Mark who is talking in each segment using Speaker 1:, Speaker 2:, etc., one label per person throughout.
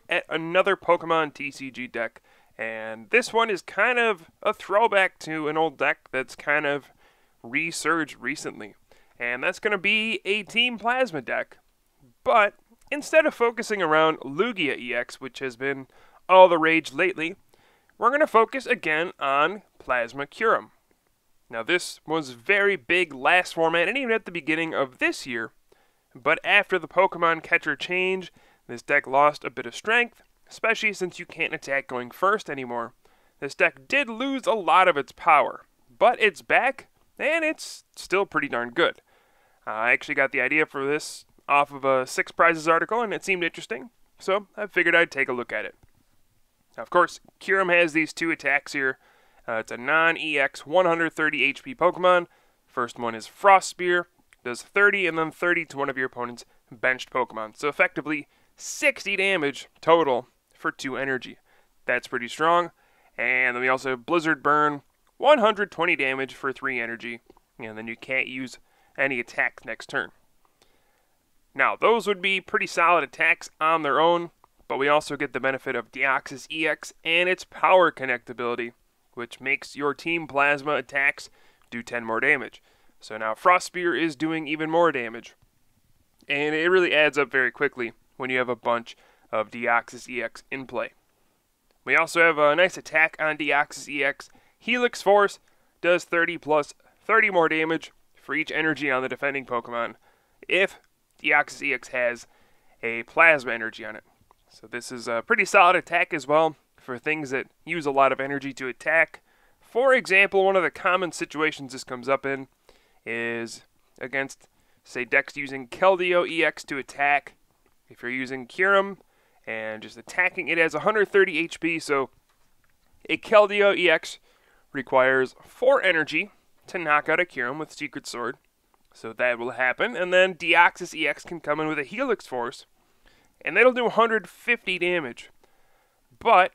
Speaker 1: at another Pokemon TCG deck, and this one is kind of a throwback to an old deck that's kind of resurged recently, and that's going to be a Team Plasma deck. But instead of focusing around Lugia EX, which has been all the rage lately, we're going to focus again on Plasma Kyurem. Now this was very big last format and even at the beginning of this year, but after the Pokemon catcher change, this deck lost a bit of strength, especially since you can't attack going first anymore. This deck did lose a lot of its power, but it's back, and it's still pretty darn good. I actually got the idea for this off of a 6 Prizes article, and it seemed interesting, so I figured I'd take a look at it. Now, of course, Kyurem has these 2 attacks here. It's a non-EX 130 HP Pokemon. First one is Frost Spear, does 30 and then 30 to one of your opponent's benched Pokemon. So effectively 60 damage total for 2 energy. That's pretty strong. And then we also have Blizzard Burn, 120 damage for 3 energy. And then you can't use any attacks next turn. Now, those would be pretty solid attacks on their own, but we also get the benefit of Deoxys EX and its power connectability, which makes your Team Plasma attacks do 10 more damage. So now Frost Spear is doing even more damage. And it really adds up very quickly when you have a bunch of Deoxys EX in play. We also have a nice attack on Deoxys EX. Helix Force does 30 plus 30 more damage for each energy on the defending Pokemon if Deoxys EX has a Plasma energy on it. So this is a pretty solid attack as well for things that use a lot of energy to attack. For example, one of the common situations this comes up in is against, say, decks using Keldeo EX to attack. If you're using Kyurem and just attacking, it has 130 HP, so a Keldeo EX requires 4 energy to knock out a Kyurem with Secret Sword. So that will happen, and then Deoxys EX can come in with a Helix Force, and that'll do 150 damage. But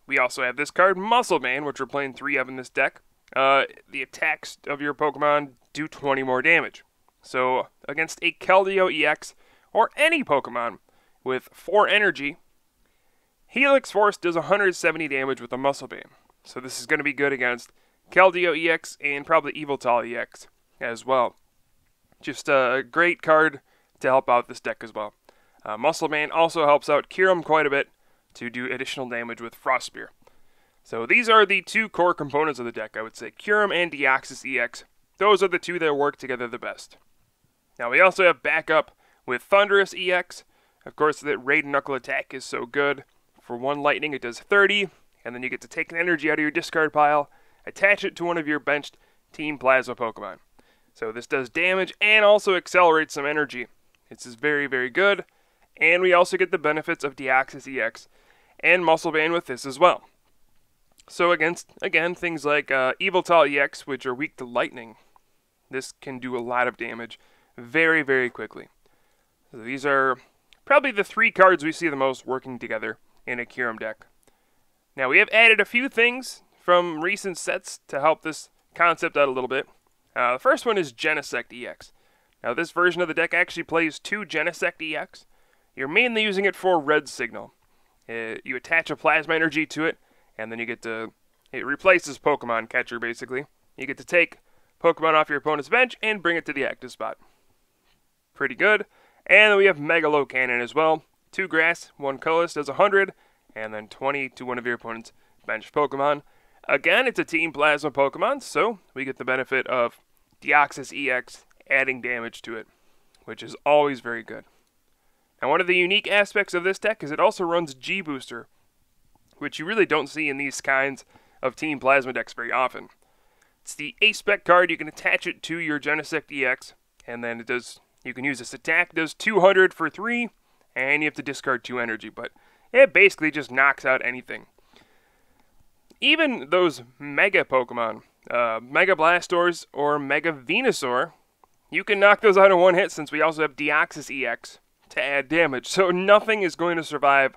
Speaker 1: we also have this card, Muscle Man, which we're playing 3 of in this deck. The attacks of your Pokemon do 20 more damage. So against a Keldeo EX, or any Pokemon with 4 energy, Helix Force does 170 damage with a Muscle Band. So this is going to be good against Keldeo EX and probably Yveltal EX as well. Just a great card to help out this deck as well. Muscle Man also helps out Kyurem quite a bit to do additional damage with Frost Spear. So these are the 2 core components of the deck, I would say. Kyurem and Deoxys EX. Those are the 2 that work together the best. Now we also have backup with Thunderous EX. Of course, that Raid and Knuckle attack is so good. For 1 lightning, it does 30, and then you get to take an energy out of your discard pile, attach it to one of your benched Team Plasma Pokemon. So this does damage and also accelerates some energy. This is very, very good. And we also get the benefits of Deoxys EX and Muscle Band with this as well. So against, again, things like Yveltal EX, which are weak to lightning, this can do a lot of damage very, very quickly. So these are probably the 3 cards we see the most working together in a Kyurem deck. Now we have added a few things from recent sets to help this concept out a little bit. The first one is Genesect EX. Now this version of the deck actually plays 2 Genesect EX. You're mainly using it for Red Signal. You attach a Plasma Energy to it, and then you get to, it replaces Pokemon Catcher basically. You get to take Pokemon off your opponent's bench and bring it to the active spot. Pretty good. And then we have Megalo Cannon as well. 2 grass, 1 colorless does 100, and then 20 to one of your opponent's benched Pokemon. Again, it's a Team Plasma Pokemon, so we get the benefit of Deoxys EX adding damage to it, which is always very good. Now, one of the unique aspects of this deck is it also runs G-Booster, which you really don't see in these kinds of Team Plasma decks very often. It's the A-Spec card. You can attach it to your Genesect EX, and then it does. You can use this attack. It does 200 for 3, and you have to discard 2 energy, but it basically just knocks out anything. Even those Mega Pokemon, Mega Blastoise or Mega Venusaur, you can knock those out in 1 hit since we also have Deoxys EX to add damage. So nothing is going to survive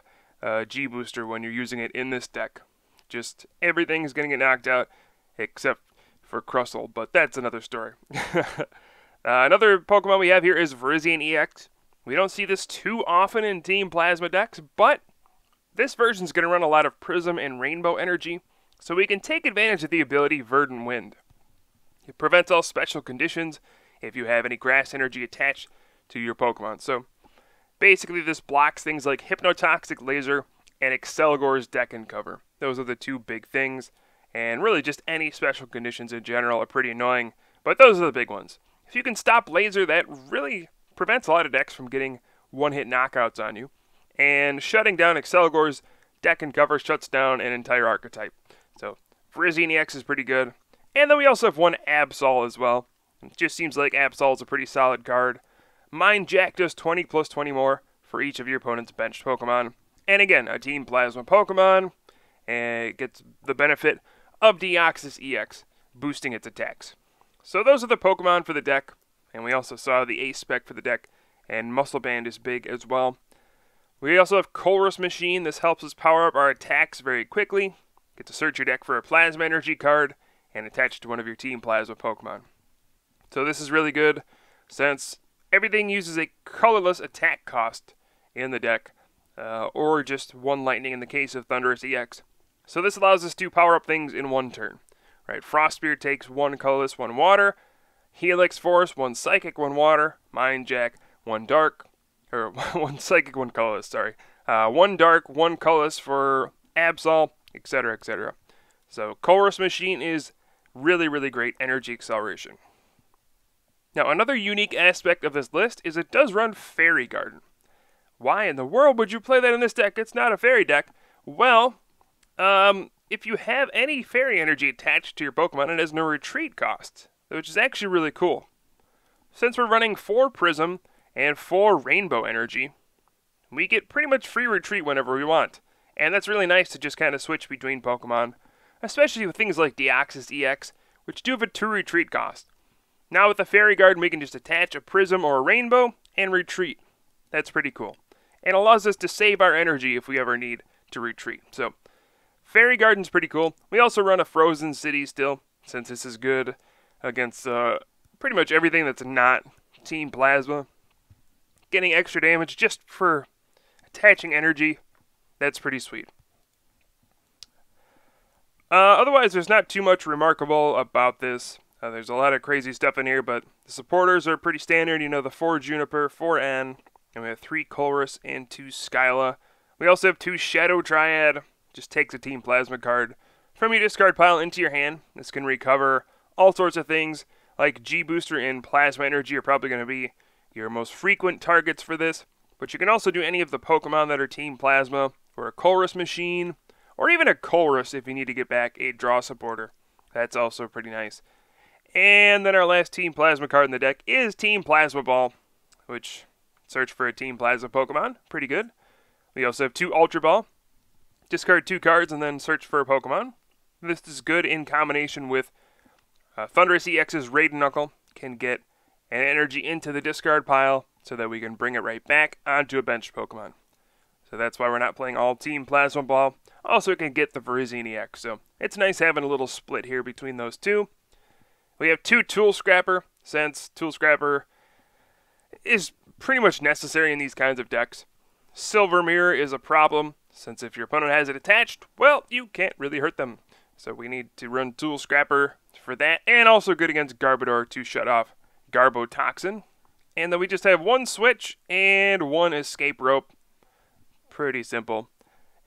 Speaker 1: G-Booster when you're using it in this deck. Just everything is going to get knocked out except for Crustle, but that's another story. Another Pokemon we have here is Virizion EX. We don't see this too often in Team Plasma decks, but this version is going to run a lot of Prism and Rainbow energy, so we can take advantage of the ability Verdant Wind. It prevents all special conditions if you have any grass energy attached to your Pokemon. So basically this blocks things like Hypnotoxic Laser and Excelgor's Deck and Cover. Those are the two big things, and really just any special conditions in general are pretty annoying, but those are the big ones. If you can stop Laser, that really prevents a lot of decks from getting one-hit knockouts on you, and shutting down Excelgor's Deck and Cover shuts down an entire archetype. So Virizion EX is pretty good. And then we also have one Absol as well. It just seems like Absol is a pretty solid card. Mind Jack does 20 plus 20 more for each of your opponent's benched Pokemon. And again, a Team Plasma Pokemon, and it gets the benefit of Deoxys EX, boosting its attacks. So those are the Pokemon for the deck, and we also saw the Ace spec for the deck, and Muscle Band is big as well. We also have Colress Machine. This helps us power up our attacks very quickly. Get to search your deck for a Plasma Energy card, and attach it to one of your Team Plasma Pokemon. So this is really good, since everything uses a colorless attack cost in the deck, or just one lightning in the case of Thundurus EX. So this allows us to power up things in one turn. Right? Frostbeard takes one colorless, one water. Helix Force, one psychic, one water. Mind Jack, one dark, or one psychic, one colorless, sorry. One dark, one colorless for Absol, etc., etc. So Colress Machine is really, really great energy acceleration. Now, another unique aspect of this list is it does run Fairy Garden. Why in the world would you play that in this deck? It's not a fairy deck. Well, if you have any fairy energy attached to your Pokemon, it has no retreat cost, which is actually really cool. Since we're running 4 Prism and 4 Rainbow energy, we get pretty much free retreat whenever we want. And that's really nice to just kind of switch between Pokemon, especially with things like Deoxys EX, which do have a 2 retreat cost. Now with the Fairy Garden, we can just attach a Prism or a Rainbow and retreat. That's pretty cool. And allows us to save our energy if we ever need to retreat. So, Fairy Garden's pretty cool. We also run a Frozen City still, since this is good against pretty much everything that's not Team Plasma. Getting extra damage just for attaching energy, that's pretty sweet. Otherwise, there's not too much remarkable about this. There's a lot of crazy stuff in here, but the supporters are pretty standard. You know, the 4 Juniper, 4 N, and we have 3 Colress and 2 Skyla. We also have 2 Shadow Triad. Just takes a Team Plasma card from your discard pile into your hand. This can recover all sorts of things, like G-Booster and Plasma Energy are probably going to be your most frequent targets for this. But you can also do any of the Pokemon that are Team Plasma, or a Colress Machine, or even a Colress if you need to get back a draw supporter. That's also pretty nice. And then our last Team Plasma card in the deck is Team Plasma Ball, which, search for a Team Plasma Pokemon, pretty good. We also have 2 Ultra Ball. Discard 2 cards and then search for a Pokemon. This is good in combination with Thundurus EX's Raiden Knuckle. Can get an energy into the discard pile so that we can bring it right back onto a bench Pokemon. So that's why we're not playing all Team Plasma Ball. Also, it can get the Virizion EX, so it's nice having a little split here between those two. We have 2 Tool Scrapper, since Tool Scrapper is pretty much necessary in these kinds of decks. Silver Mirror is a problem, since if your opponent has it attached, well, you can't really hurt them. So we need to run Tool Scrapper for that, and also good against Garbodor to shut off Garbotoxin. And then we just have 1 Switch and 1 Escape Rope. Pretty simple.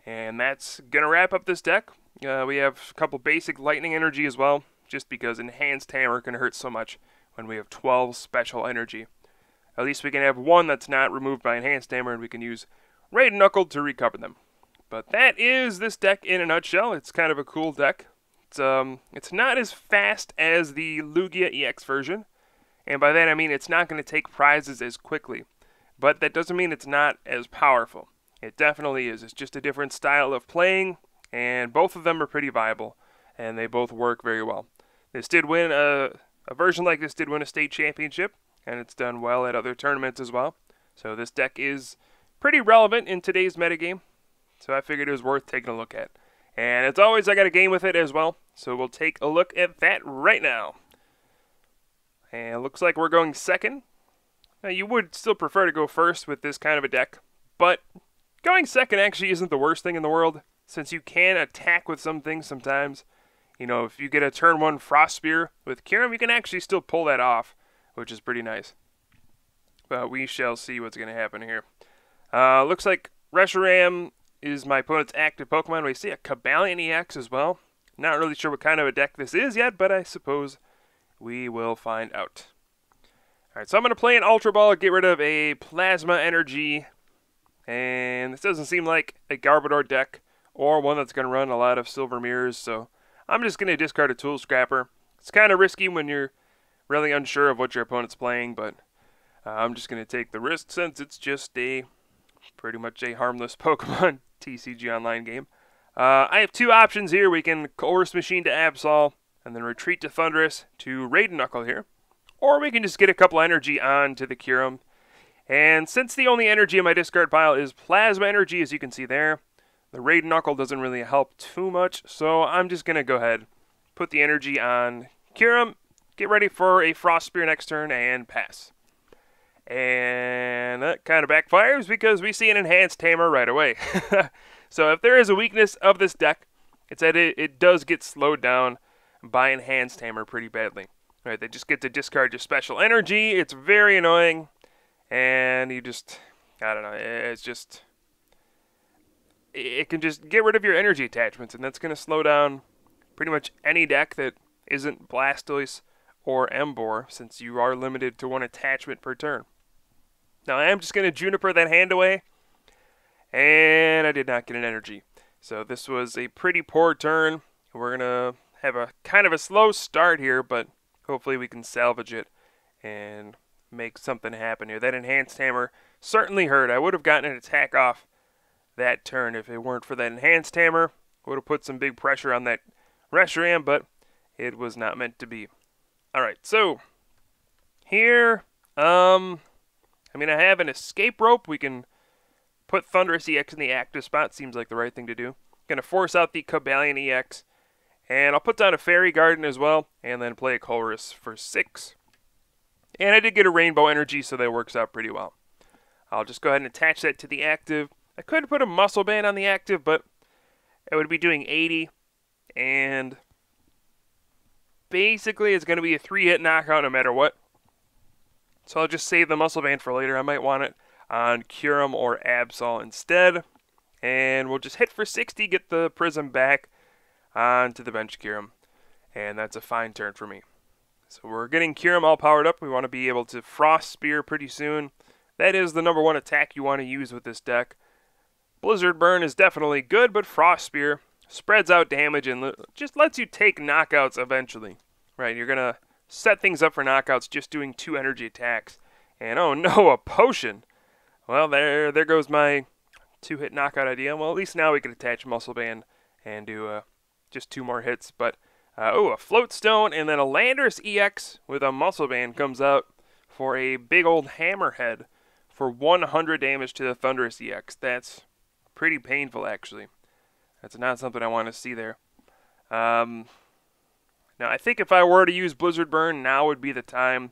Speaker 1: And that's going to wrap up this deck. We have a couple basic Lightning Energy as well, just because Enhanced Hammer can hurt so much when we have 12 Special Energy. At least we can have 1 that's not removed by Enhanced Hammer, and we can use Raiden Knuckle to recover them. But that is this deck in a nutshell. It's kind of a cool deck. It's not as fast as the Lugia EX version, and by that I mean it's not going to take prizes as quickly. But that doesn't mean it's not as powerful. It definitely is. It's just a different style of playing, and both of them are pretty viable, and they both work very well. This did win a version like this did win a state championship, and it's done well at other tournaments as well. So this deck is pretty relevant in today's metagame, so I figured it was worth taking a look at. And as always, I got a game with it as well, so we'll take a look at that right now. And it looks like we're going second. Now, you would still prefer to go first with this kind of a deck, but going second actually isn't the worst thing in the world, since you can attack with some things sometimes. You know, if you get a turn 1 Frost Spear with Kyurem, you can actually still pull that off, which is pretty nice. But we shall see what's going to happen here. Looks like Reshiram is my opponent's active Pokemon. We see a Cobalion EX as well. Not really sure what kind of a deck this is yet, but I suppose we will find out. Alright, so I'm going to play an Ultra Ball, get rid of a Plasma Energy. And this doesn't seem like a Garbodor deck, or one that's going to run a lot of Silver Mirrors, so I'm just going to discard a Tool Scrapper. It's kind of risky when you're really unsure of what your opponent's playing, but I'm just going to take the risk since it's just pretty much a harmless Pokemon TCG Online game. I have two options here. We can Coerce Machine to Absol, and then Retreat to Thundurus to Raid Knuckle here. Or we can just get a couple energy on to the Kyurem. And since the only energy in my discard pile is Plasma Energy, as you can see there, the Raid Knuckle doesn't really help too much, so I'm just going to go ahead, put the energy on Kyurem, get ready for a Frost Spear next turn, and pass. And that kind of backfires because we see an Enhanced Tamer right away. So if there is a weakness of this deck, it's that it does get slowed down by Enhanced Tamer pretty badly. Right, they just get to discard your special energy. It's very annoying. And you just, I don't know, it's just, it can just get rid of your energy attachments, and that's going to slow down pretty much any deck that isn't Blastoise or Emboar, since you are limited to one attachment per turn. Now, I am just going to Juniper that hand away, and I did not get an energy. So this was a pretty poor turn. We're going to have a kind of a slow start here, but hopefully we can salvage it and make something happen here. That Enhanced Hammer certainly hurt. I would have gotten an attack off that turn if it weren't for that Enhanced Hammer. Would have put some big pressure on that Reshiram, but it was not meant to be. Alright, so here, I have an Escape Rope. We can put Thundurus EX in the active spot. Seems like the right thing to do. Going to force out the Cobalion EX. And I'll put down a Fairy Garden as well, and then play a Colress for 6. And I did get a Rainbow Energy, so that works out pretty well. I'll just go ahead and attach that to the active. I could put a Muscle Band on the active, but it would be doing 80. And basically, it's going to be a 3-hit knockout no matter what. So I'll just save the Muscle Band for later. I might want it on Kyurem or Absol instead. And we'll just hit for 60, get the Prism back onto the bench Kyurem. And that's a fine turn for me. So we're getting Kyurem all powered up. We want to be able to Frost Spear pretty soon. That is the #1 attack you want to use with this deck. Blizzard Burn is definitely good, but Frost Spear spreads out damage and just lets you take knockouts eventually. Right, you're going to set things up for knockouts just doing 2 energy attacks. And oh no, a potion. Well, there goes my 2-hit knockout idea. Well, at least now we can attach Muscle Band and do just 2 more hits, but a Float Stone, and then a Landorus EX with a Muscle Band comes out for a big old Hammerhead for 100 damage to the Thundurus EX. That's pretty painful, actually. That's not something I want to see there. Now, I think if I were to use Blizzard Burn, now would be the time.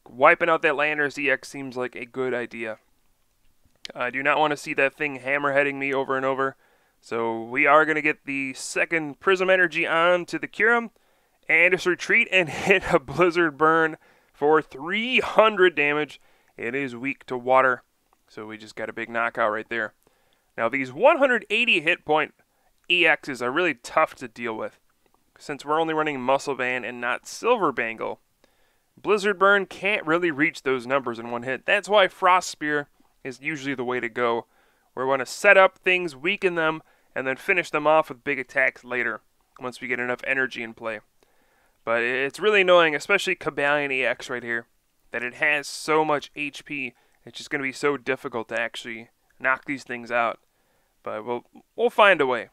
Speaker 1: Wiping out that Landorus EX seems like a good idea. I do not want to see that thing hammerheading me over and over. So we are going to get the second Prism Energy on to the Kyurem, and just retreat and hit a Blizzard Burn for 300 damage. It is weak to water, so we just got a big knockout right there. Now these 180 hit point EXs are really tough to deal with, since we're only running Muscle Band and not Silver Bangle. Blizzard Burn can't really reach those numbers in one hit. That's why Frost Spear is usually the way to go. We want to set up things, weaken them, and then finish them off with big attacks later, once we get enough energy in play. But it's really annoying, especially Cobalion EX right here, that it has so much HP. It's just going to be so difficult to actually knock these things out. But we'll find a way.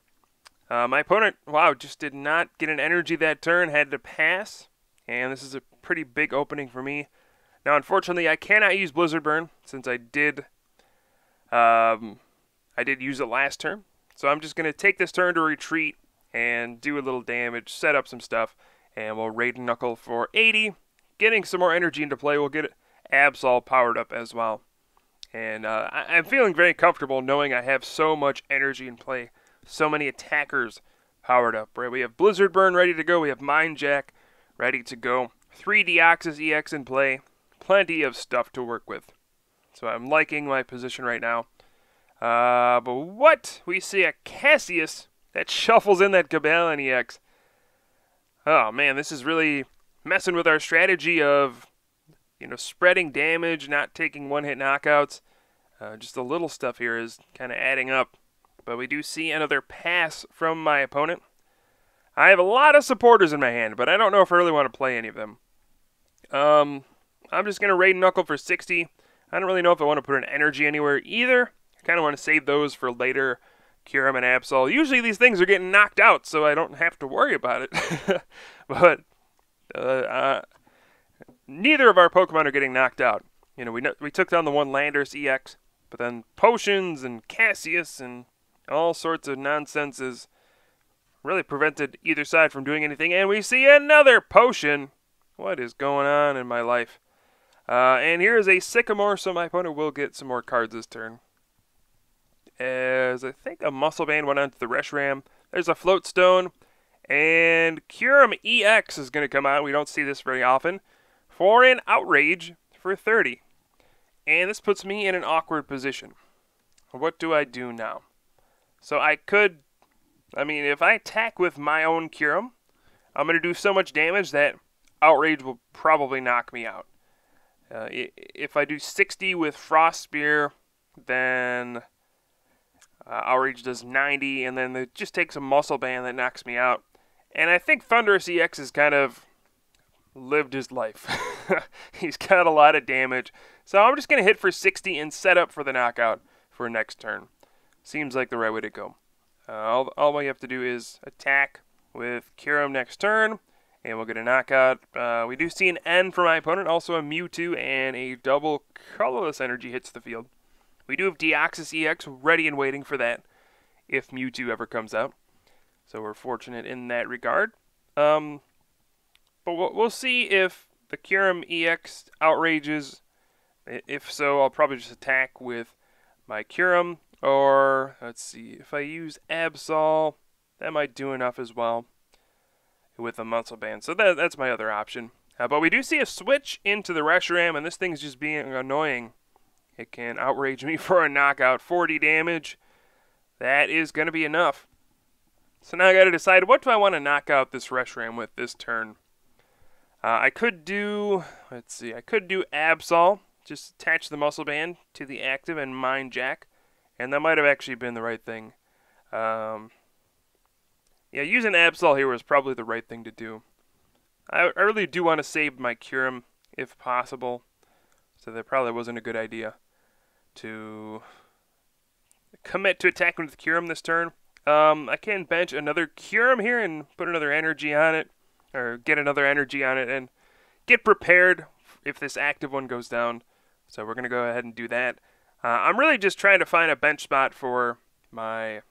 Speaker 1: My opponent, wow, just did not get an energy that turn, had to pass. And this is a pretty big opening for me. Now, unfortunately, I cannot use Blizzard Burn, since I did use it last turn. So I'm just going to take this turn to retreat and do a little damage, set up some stuff, and we'll Raid Knuckle for 80. Getting some more energy into play, we'll get Absol powered up as well. And I'm feeling very comfortable knowing I have so much energy in play. So many attackers powered up, right? We have Blizzard Burn ready to go. We have Mind Jack ready to go. 3 Deoxys EX in play. Plenty of stuff to work with. So I'm liking my position right now. But what? We see a Cassius that shuffles in that Cabalion EX. Oh man, this is really messing with our strategy of, spreading damage, not taking one-hit knockouts. Just the little stuff here is kind of adding up. But we do see another pass from my opponent. I have a lot of supporters in my hand, but I don't know if I really want to play any of them. I'm just going to raid Knuckle for 60. I don't really know if I want to put an energy anywhere either. I kind of want to save those for later Kyurem and Absol. Usually these things are getting knocked out, so I don't have to worry about it. But neither of our Pokemon are getting knocked out. We took down the one Landorus EX, but then Potions and Cassius and all sorts of nonsense has really prevented either side from doing anything. And we see another Potion. What is going on in my life? And here is a Sycamore, so my opponent will get some more cards this turn. As I think a Muscle Band went onto the Reshiram. There's a Float Stone. And Kyurem EX is going to come out. We don't see this very often. For an Outrage for 30. And this puts me in an awkward position. What do I do now? So if I attack with my own Kyurem, I'm going to do so much damage that Outrage will probably knock me out. If I do 60 with Frost Spear, then Outrage does 90, and then it just takes a Muscle Band that knocks me out. And I think Thundurus EX has kind of lived his life. He's got a lot of damage. So I'm just going to hit for 60 and set up for the knockout for next turn. Seems like the right way to go. All we have to do is attack with Kyurem next turn, and we'll get a knockout. We do see an N for my opponent, also a Mewtwo, and a double colorless energy hits the field. We do have Deoxys EX ready and waiting for that, if Mewtwo ever comes out. So we're fortunate in that regard. But we'll see if the Kyurem EX outrages. If so, I'll probably just attack with my Kyurem. Or, let's see, if I use Absol, that might do enough as well with a Muscle Band. So that's my other option. But we do see a switch into the Reshiram, and this thing's just being annoying. It can outrage me for a knockout. 40 damage. That is going to be enough. So now I got to decide, what do I want to knock out this Reshiram with this turn? I could do Absol. Just attach the Muscle Band to the active and Mind Jack. And that might have actually been the right thing. Yeah, using Absol here was probably the right thing to do. I really do want to save my Kyurem if possible. So that probably wasn't a good idea to commit to attacking with Kyurem this turn. I can bench another Kyurem here and put another energy on it. Or get another energy on it and get prepared if this active one goes down. So we're going to go ahead and do that. I'm really just trying to find a bench spot for my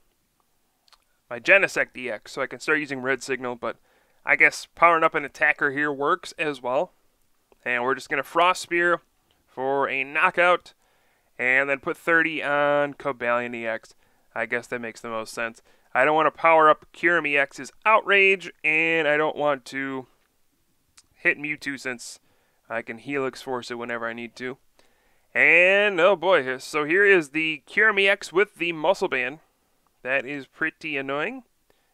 Speaker 1: Genesect EX so I can start using Red Signal, but I guess powering up an attacker here works as well. And we're just going to Frost Spear for a knockout and then put 30 on Cabalion EX. I guess that makes the most sense. I don't want to power up Kyurem EX's Outrage, and I don't want to hit Mewtwo since I can Helix Force it whenever I need to. And, oh boy, so here is the Kyurem EX with the Muscle Band. That is pretty annoying.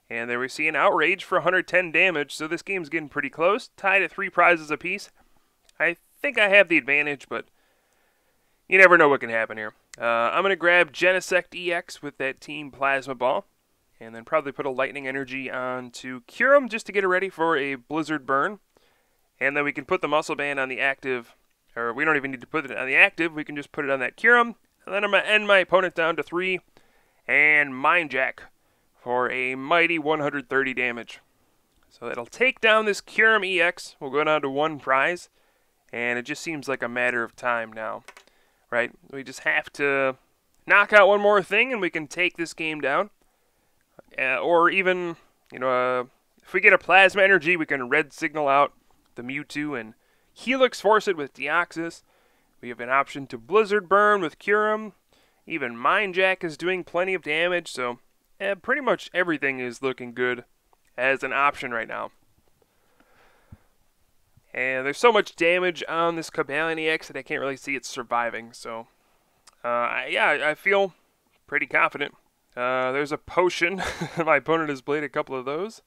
Speaker 1: And there we see an Outrage for 110 damage, so this game's getting pretty close. Tied at 3 prizes apiece. I think I have the advantage, but you never know what can happen here. I'm going to grab Genesect EX with that Team Plasma Ball. And then probably put a Lightning Energy onto Kyurem just to get it ready for a Blizzard Burn. And then we can put the Muscle Band on the active. Or we don't even need to put it on the active. We can just put it on that Kyurem. And then I'm going to end my opponent down to 3. And Mind Jack for a mighty 130 damage. So it'll take down this Kyurem EX. We'll go down to 1 prize. And it just seems like a matter of time now. Right? We just have to knock out one more thing and we can take this game down. Or even, if we get a Plasma Energy, we can Red Signal out the Mewtwo and Helix Force it with Deoxys. We have an option to Blizzard Burn with Kyurem. Even Mind Jack is doing plenty of damage, so pretty much everything is looking good as an option right now. And there's so much damage on this Cobalion EX that I can't really see it surviving, so yeah, I feel pretty confident. There's a potion. My opponent has played a couple of those.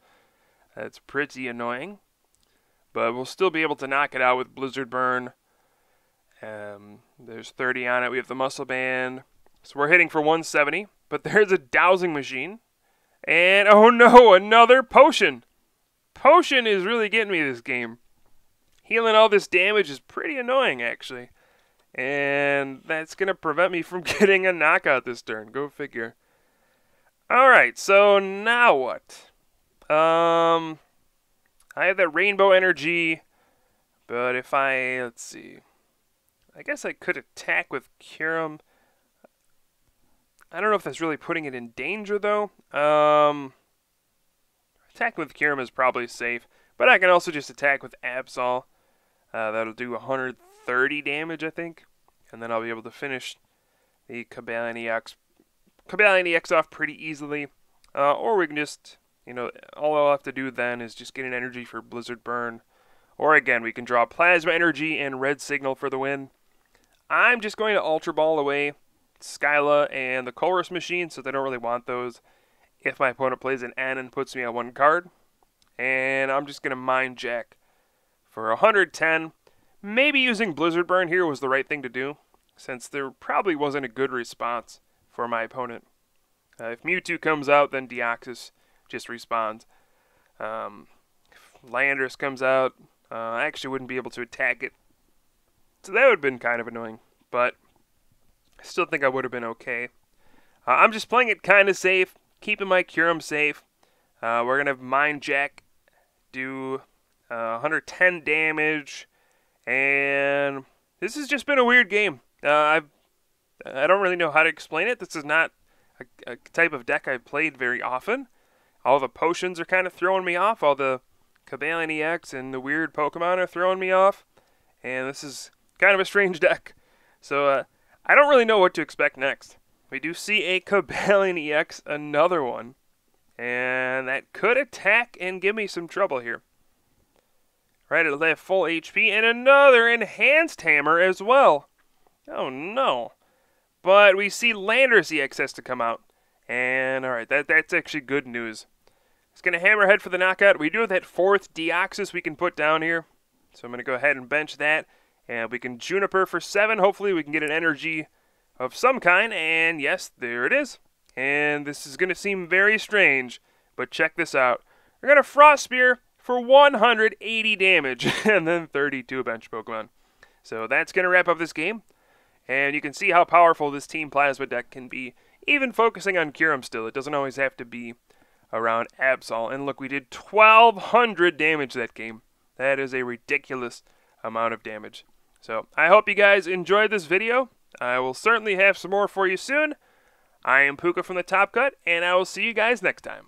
Speaker 1: That's pretty annoying. But we'll still be able to knock it out with Blizzard Burn. There's 30 on it. We have the Muscle Band. So we're hitting for 170. But there's a Dowsing Machine. And, oh no, another Potion. Potion is really getting me this game. Healing all this damage is pretty annoying, actually. And that's going to prevent me from getting a knockout this turn. Go figure. Alright, so now what? I have that Rainbow Energy, but if let's see. I guess I could attack with Kyurem. I don't know if that's really putting it in danger, though. Attacking with Kyurem is probably safe, but I can also just attack with Absol. That'll do 130 damage, I think, and then I'll be able to finish the Cobalion EX off pretty easily. Or we can just, all I'll have to do then is just get an energy for Blizzard Burn. Or again, we can draw Plasma Energy and Red Signal for the win. I'm just going to Ultra Ball away Skyla and the Colress Machine, so they don't really want those if my opponent plays an N and puts me on one card. And I'm just going to Mind Jack for 110. Maybe using Blizzard Burn here was the right thing to do, since there probably wasn't a good response for my opponent. If Mewtwo comes out, then Deoxys just respawns. If Landorus comes out, I actually wouldn't be able to attack it. So that would have been kind of annoying, but I still think I would have been okay. I'm just playing it kind of safe, keeping my Kyurem safe. We're going to have Mind Jack do 110 damage, and this has just been a weird game. I don't really know how to explain it. This is not a type of deck I've played very often. All the potions are kind of throwing me off. All the Cobalion EX and the weird Pokemon are throwing me off. And this is kind of a strange deck. So I don't really know what to expect next. We do see a Cobalion EX, another one. And that could attack and give me some trouble here. Right, it'll have full HP and another Enhanced Hammer as well. Oh no. But we see Landorus EX has to come out. And alright, that's actually good news. It's going to Hammerhead for the knockout. We do have that 4th Deoxys we can put down here. So I'm going to go ahead and bench that. And we can Juniper for 7. Hopefully we can get an energy of some kind. And yes, there it is. And this is going to seem very strange. But check this out. We're going to Frost Spear for 180 damage. And then 32 bench Pokemon. So that's going to wrap up this game. And you can see how powerful this Team Plasma deck can be. Even focusing on Kyurem still. It doesn't always have to be around Absol. And look, we did 1,200 damage that game. That is a ridiculous amount of damage. So I hope you guys enjoyed this video. I will certainly have some more for you soon. I am Pooka from the Top Cut, and I will see you guys next time.